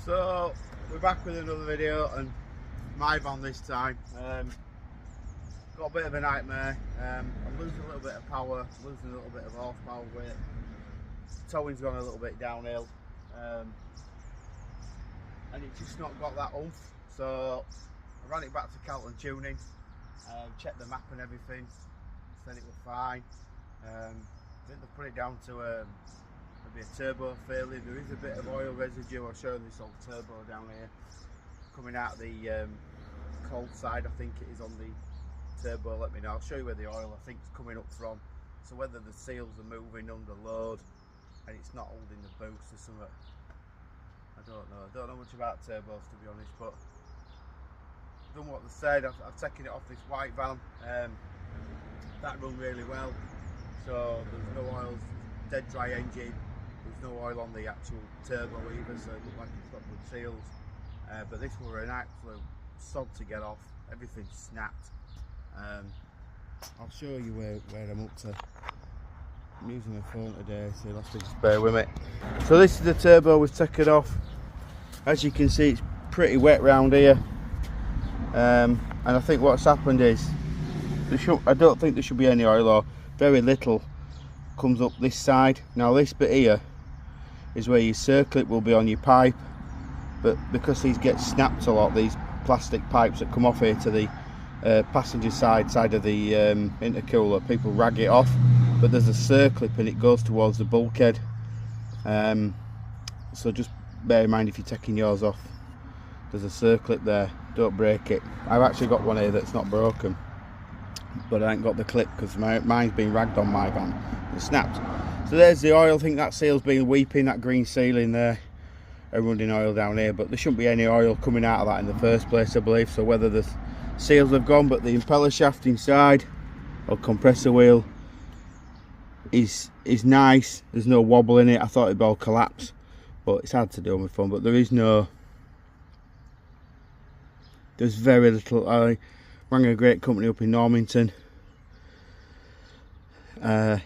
So we're back with another video, and my van this time. Got a bit of a nightmare. I'm losing a little bit of power, losing a little bit of horsepower with it. Towing's gone a little bit downhill, and it's just not got that oomph. So I ran it back to Calton Tuning, checked the map and everything, said it was fine. I think they've put it down to maybe a turbo failure. There is a bit of oil residue. I'll show you this old turbo down here coming out of the cold side. I think it is on the turbo. Let me know. I'll show you where the oil I think is coming up from. So whether the seals are moving under load and it's not holding the boost or something, I don't know. I don't know much about turbos, to be honest, but I've done what they said. I've taken it off this white van. That run really well. So there's no oil, dead dry engine. There's no oil on the actual turbo either, so it looked like it's got good seals. But this were an absolute sod to get off. Everything snapped. I'll show you where I'm up to. I'm using my phone today, so you'll have to just bear with me. So this is the turbo we've taken off. As you can see, it's pretty wet round here. And I think what's happened is, I don't think there should be any oil, or very little comes up this side. Now this bit here is where your circlip will be on your pipe, but because these get snapped a lot, these plastic pipes that come off here to the passenger side of the intercooler, people rag it off, but there's a circlip and it goes towards the bulkhead. So just bear in mind if you're taking yours off, there's a circlip there, don't break it. I've actually got one here that's not broken, but I ain't got the clip because mine's been ragged on my van. It snapped. So there's the oil. I think that seal's been weeping, that green seal in there, and running oil down here, but there shouldn't be any oil coming out of that in the first place, I believe. So whether the seals have gone, but the impeller shaft inside, or compressor wheel, is nice. There's no wobble in it. I thought it'd all collapse, but it's hard to do on my phone. But there's very little. I rang a great company up in Normanton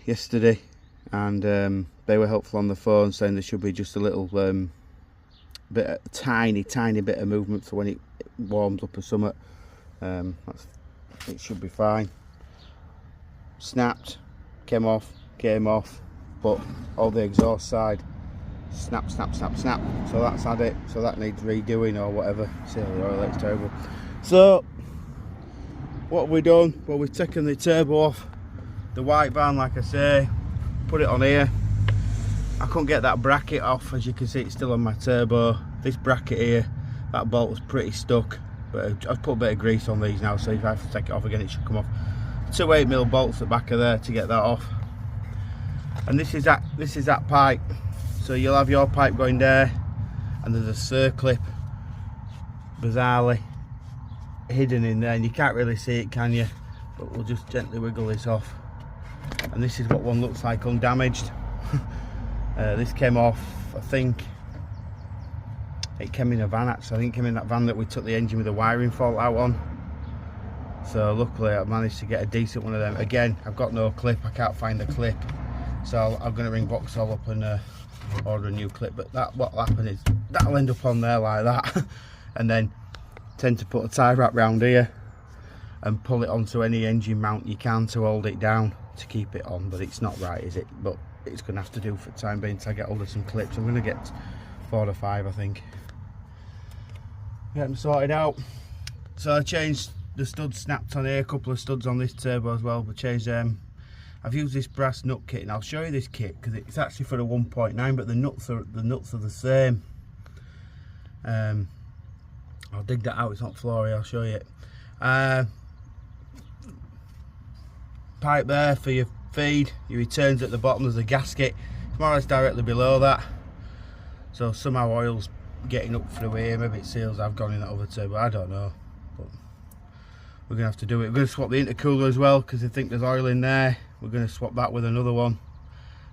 yesterday, and they were helpful on the phone, saying there should be just a little tiny bit of movement, so when it warms up or something, it should be fine. Snapped, came off, but all the exhaust side snap. So that's had it. So that needs redoing or whatever. See how the oil, it's terrible. So what have we done? Well, we've taken the turbo off the white van, like I say, put it on here. I couldn't get that bracket off. As you can see, it's still on my turbo. This bracket here, that bolt was pretty stuck, but I've put a bit of grease on these now, so if I have to take it off again, it should come off. Two 8mm bolts at the back of there to get that off. And this is that pipe. So you'll have your pipe going there, and there's a circlip, bizarrely hidden in there, and you can't really see it, can you? But we'll just gently wiggle this off. And this is what one looks like undamaged. This came off, I think it came in a van actually. I think it came in that van that we took the engine with the wiring fault out on. So luckily I managed to get a decent one of them. Again, I've got no clip, I can't find the clip. So I'm going to ring Vauxhall up and order a new clip. But what'll happen is, that'll end up on there like that. And then tend to put a tie wrap round here and pull it onto any engine mount you can to hold it down to keep it on. But it's not right, is it? But it's going to have to do for the time being until I get hold of some clips. I'm going to get 4 or 5, I think. Get them sorted out. So I changed the studs, snapped on here, a couple of studs on this turbo as well. We changed them. I've used this brass nut kit, and I'll show you this kit because it's actually for a 1.9, but the nuts are the same. I'll dig that out. It's not flory. I'll show you it. Pipe there for your feed. Your returns at the bottom. There's a gasket. It's more or less directly below that. So somehow oil's getting up through here. Maybe it seals have gone in that other turbo. I don't know. But we're gonna have to do it. We're gonna swap the intercooler as well because I think there's oil in there. We're gonna swap that with another one.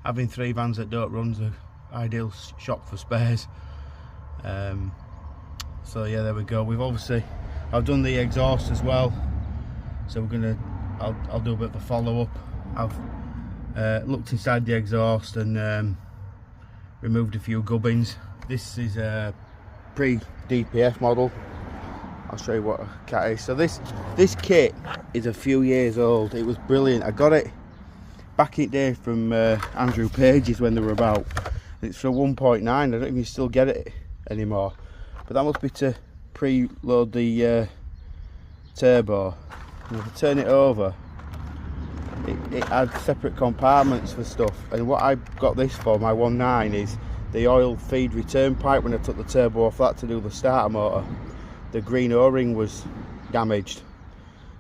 Having 3 vans that don't run's an ideal shop for spares. So yeah, there we go. I've done the exhaust as well. So I'll do a bit of a follow up. I've looked inside the exhaust and removed a few gubbins. This is pre-DPF model. I'll show you what a cat is. So this kit is a few years old. It was brilliant. I got it back in the day from Andrew Page's when they were about. It's for 1.9. I don't even still get it anymore. But that must be to preload the turbo. And if I turn it over, it had separate compartments for stuff. And what I got this for, my 1.9, is the oil feed return pipe. When I took the turbo off that to do the starter motor, the green O-ring was damaged,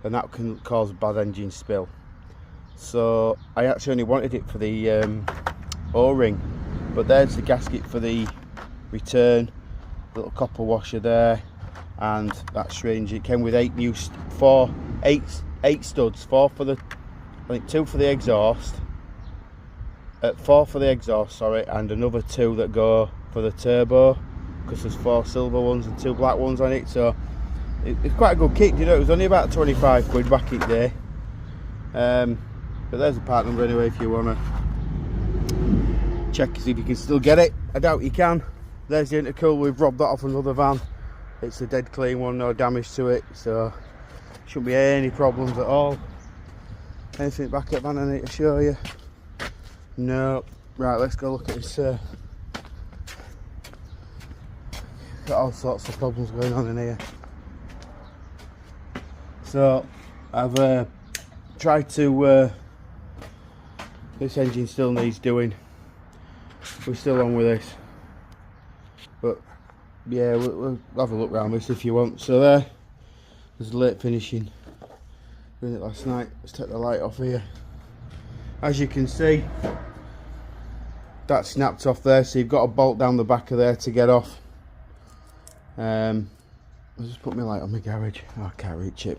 and that can cause bad engine spill. So I actually only wanted it for the O-ring, but there's the gasket for the return, little copper washer there, and that syringe. It came with 8 studs, 4 for the, I think 2 for the exhaust, 4 for the exhaust, sorry, and another 2 that go for the turbo, because there's 4 silver ones and 2 black ones on it. So it's quite a good kit, you know. It was only about 25 quid back in the day. But there's the part number anyway, if you want to check to see if you can still get it. I doubt you can. There's the intercool. We've robbed that off another van. It's a dead clean one, no damage to it, so shouldn't be any problems at all. Anything back at van I need to show you? No. Right, let's go look at this. Got all sorts of problems going on in here. So I've tried to, this engine still needs doing. We're still on with this, but yeah, we'll have a look around this if you want. So there's late finishing, doing it last night. Let's take the light off here. As you can see, that snapped off there, so you've got a bolt down the back of there to get off. I'll just put my light on my garage. Oh, I can't reach it.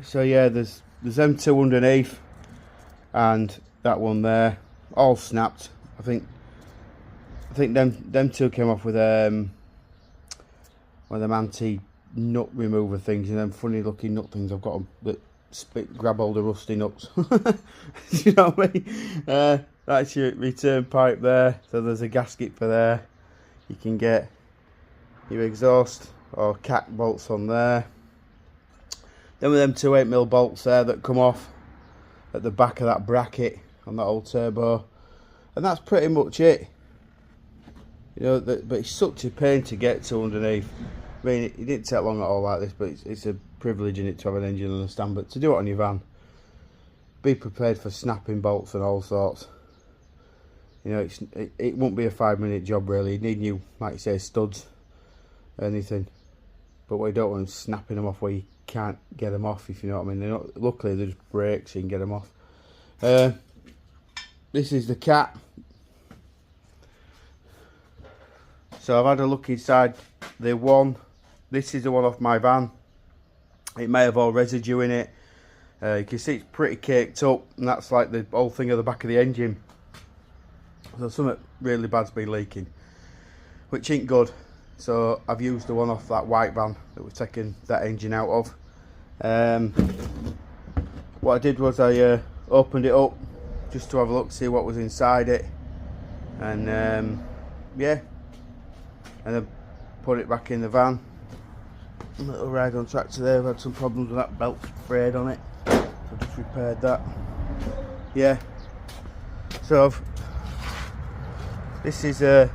So yeah, there's M2 underneath, and that one there, all snapped. I think them two came off with one of them anti-nut remover things, and them funny looking nut things. I've got them that grab all the rusty nuts. You know what I mean? That's your return pipe there. So there's a gasket for there. You can get your exhaust or cat bolts on there. Then with them 2 8mm bolts there that come off at the back of that bracket on that old turbo, and that's pretty much it. You know, but it's such a pain to get to underneath. I mean, it didn't take long at all like this, but it's a privilege in it to have an engine on a stand. But to do it on your van, be prepared for snapping bolts and all sorts. You know, it won't be a 5-minute job really. You need new, like you say, studs, anything. But what you don't want is snapping them off where you can't get them off, if you know what I mean. They're not, luckily they're just brakes, so you can get them off. This is the cat. So I've had a look inside the one. This is the one off my van. It may have all residue in it. You can see it's pretty caked up, and that's like the whole thing at the back of the engine. So something really bad's been leaking, which ain't good. So I've used the one off that white van that we've taken that engine out of. What I did was I opened it up just to have a look, see what was inside it, and yeah, and then put it back in the van. A little ride on tractor there. I've had some problems with that belt frayed on it, so I just repaired that. Yeah, so this is yeah,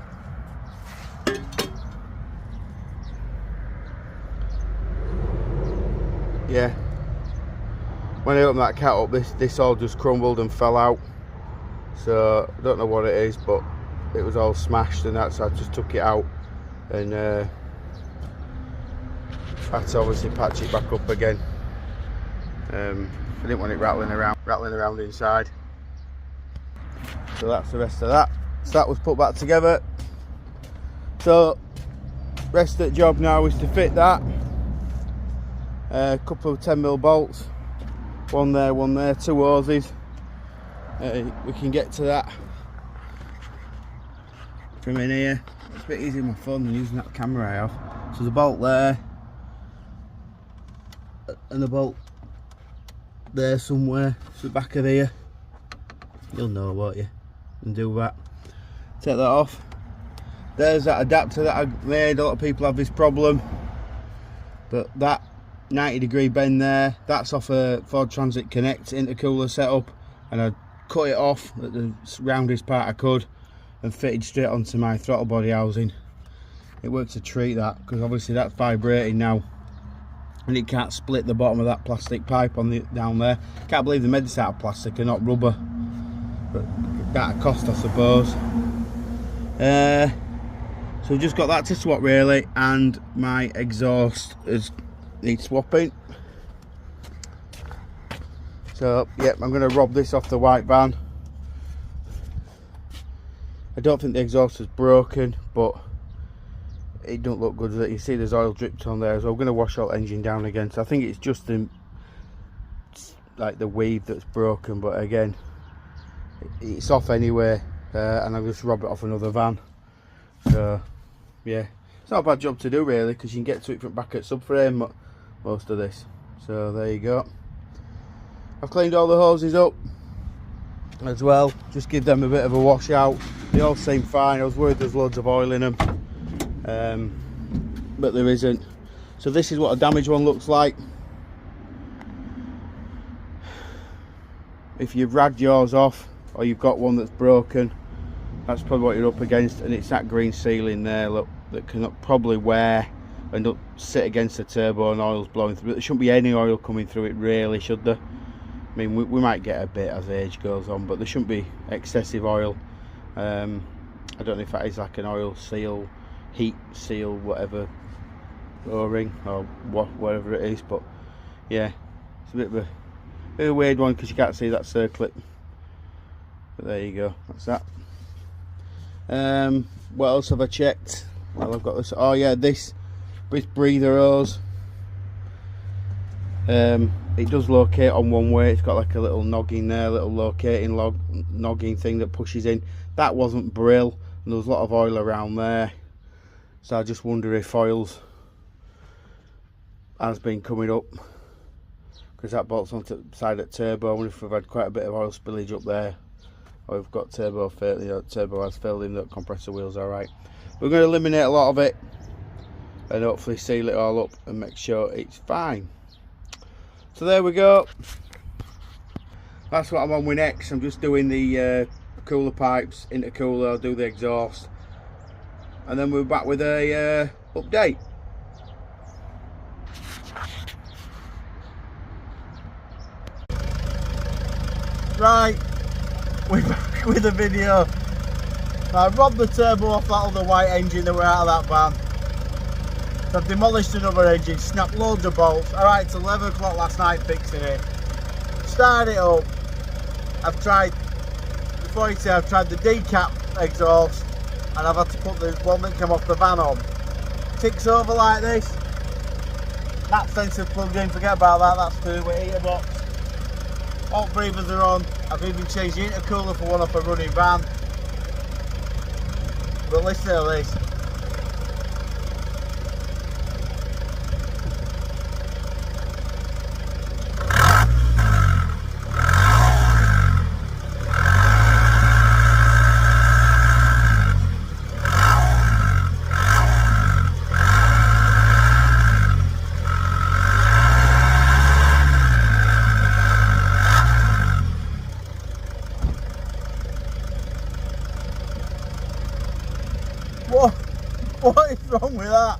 when I opened that cat up, this all just crumbled and fell out. So I don't know what it is, but it was all smashed and that, so I just took it out and had to obviously patch it back up again. I didn't want it rattling around inside. So that's the rest of that. So that was put back together. So rest of the job now is to fit that. A couple of 10mm bolts, one there, 2 hoses. We can get to that from in here. It's a bit easier on my phone than using that camera I have. So there's a bolt there, and a bolt there somewhere. It's the back of here. You'll know, won't you? And do that. Take that off. There's that adapter that I made. A lot of people have this problem, but that 90-degree bend there, that's off a Ford Transit Connect intercooler setup, and I cut it off at the roundest part I could and fitted straight onto my throttle body housing. It works a treat, that, because obviously that's vibrating now and it can't split the bottom of that plastic pipe on the down there. Can't believe they made this out of plastic and not rubber, but that cost, I suppose. So we've just got that to swap really, and my exhaust needs swapping. So yep, I'm going to rob this off the white van. I don't think the exhaust is broken, but it don't look good, does it? You see there's oil dripped on there, so I'm going to wash out the engine down again. So I think it's just like the weave that's broken, but again, it's off anyway, and I'll just rob it off another van. So yeah, it's not a bad job to do really, because you can get to it from back at subframe most of this. So there you go. I've cleaned all the hoses up as well, just give them a bit of a wash out. They all seem fine. I was worried there's loads of oil in them, but there isn't. So this is what a damaged one looks like. If you've ragged yours off, or you've got one that's broken, that's probably what you're up against. And it's that green sealing there, look, that can probably wear and sit against the turbo and oil's blowing through. There shouldn't be any oil coming through it really, should there? I mean, we might get a bit as age goes on, but there shouldn't be excessive oil. I don't know if that is like an oil seal, heat seal, whatever, O-ring or whatever it is. But yeah, it's a bit of a weird one because you can't see that circlip. But there you go, that's that. What else have I checked? Well, I've got this. Oh yeah, this breather hose. It does locate on one way. It's got like a little noggin there, little locating noggin thing that pushes in. That wasn't brill, and there was a lot of oil around there. So I just wonder if oils has been coming up, because that bolts onto the side of the turbo. I wonder if we've had quite a bit of oil spillage up there, or we've got turbo has filled in, the compressor wheel's alright. We're going to eliminate a lot of it and hopefully seal it all up and make sure it's fine. So there we go. That's what I'm on with next. I'm just doing the cooler pipes, intercooler, I'll do the exhaust, and then we're back with a update. Right, we're back with a video. I robbed the turbo off that other white engine that were out of that van. So I've demolished another engine, snapped loads of bolts. Alright, it's 11 o'clock last night fixing it. Started it up. I've tried, before you say, I've tried the decap exhaust, and I've had to put the one that came off the van on. Ticks over like this. That sensor plugged in, forget about that, that's through with heater box. All breathers are on. I've even changed the intercooler for one off a running van. But listen to this. What is wrong with that?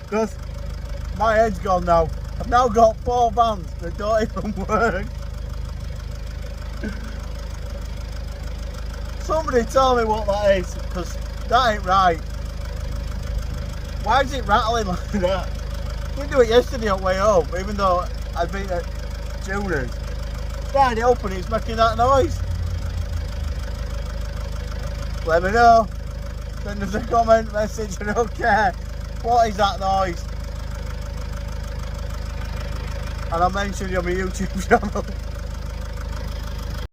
Because my head's gone now. I've now got 4 vans that don't even work. Somebody tell me what that is, because that ain't right. Why is it rattling like that? I didn't do it yesterday on the way home, even though I'd been at Tuners. Started it up and it's making that noise. Let me know. Send us a comment, message, I don't care. What is that noise? And I'll mention you on my YouTube channel.